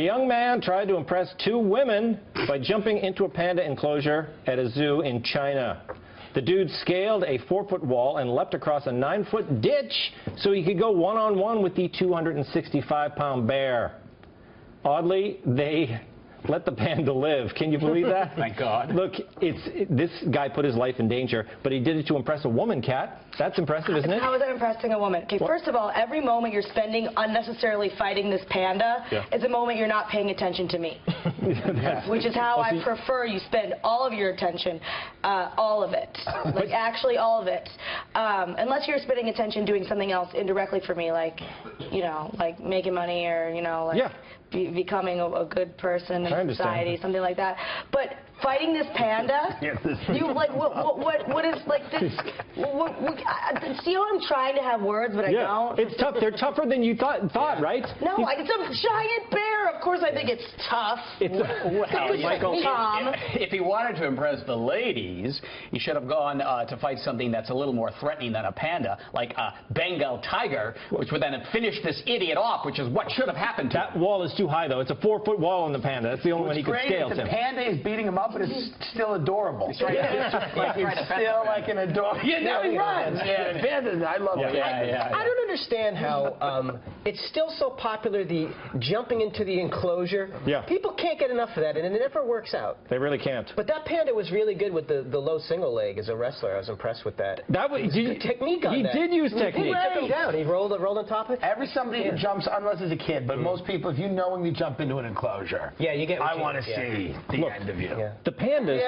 young man tried to impress two women by jumping into a panda enclosure at a zoo in China. The dude scaled a 4-foot wall and leapt across a 9-foot ditch so he could go one-on-one with the 265-pound bear. Oddly, they let the panda live. Can you believe that? Thank God. Look, this guy put his life in danger, but he did it to impress a woman, Kat. That's impressive, isn't it? How is that impressing a woman? Okay, first of all, every moment you're spending unnecessarily fighting this panda is a moment you're not paying attention to me. Which is how I prefer you spend all of your attention, all of it. Like, actually all of it. Unless you're spending attention doing something else indirectly for me, like, you know, like making money or, you know, like becoming a good person in society, something like that. But fighting this panda, you like what is like this? See how I'm trying to have words, but I don't. It's tough. They're tougher than you thought, right? No, it's a giant bear. Of course, I think it's tough. Well, Michael, if he wanted to impress the ladies, he should have gone to fight something that's a little more threatening than a panda, like a Bengal tiger, which would then have finished this idiot off, which is what should have happened to him. That wall is too high, though. It's a 4-foot wall on the panda. That's the only one he could scale to. The panda is beating him up, but it's still adorable. It's still like an adorable. Yeah, now he runs. Yeah, the panda. I love it. I don't understand how it's still so popular, the jumping into the enclosure. People can't get enough of that, and it never works out. They really can't. But that panda was really good with the low single leg as a wrestler. I was impressed with that. That was technique on that. He did use technique. He took him down. He rolled on top of it. Somebody who jumps, unless it's a kid, but most people, if you knowingly jump into an enclosure, you get. I want to see the end of you. The pandas,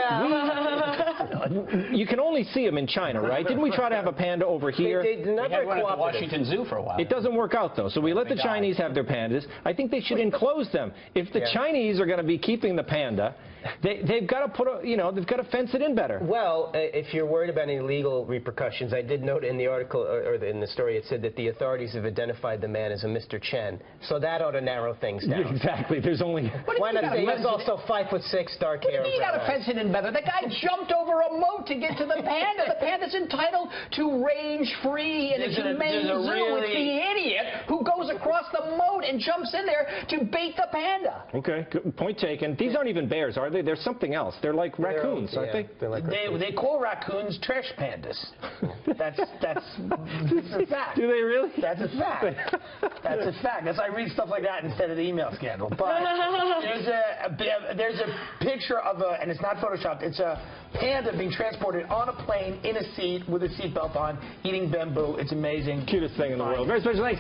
you can only see them in China, right? Didn't we try to have a panda over here? They're not very cooperative. At the Washington Zoo for a while. It doesn't work out, though. So we let the Chinese have their pandas. I think they should enclose them. If the Chinese are going to be keeping the panda, they've got to put they've got to fence it in better. Well, if you're worried about any legal repercussions, I did note in the article or in the story it said that the authorities have identified the man as a Mr. Chen, so that ought to narrow things down. Exactly. There's only. Why not say he's also 5'6", dark hair? You got to fence it in better. The guy jumped over a moat to get to the panda. The panda's entitled to range free in its humane zoo. It's the idiot who goes across the moat and jumps in there to bait the panda. Okay, good point taken. These aren't even bears, are they? They're something else. They're like raccoons, aren't they? They call raccoons trash pandas. That's a fact. Do they really? That's a fact. That's a fact. That's I read stuff like that instead of the email scandal. But there's a picture of and it's not photoshopped. It's a panda being transported on a plane in a seat with a seatbelt on, eating bamboo. It's amazing. Cutest thing in the world. Very special thanks.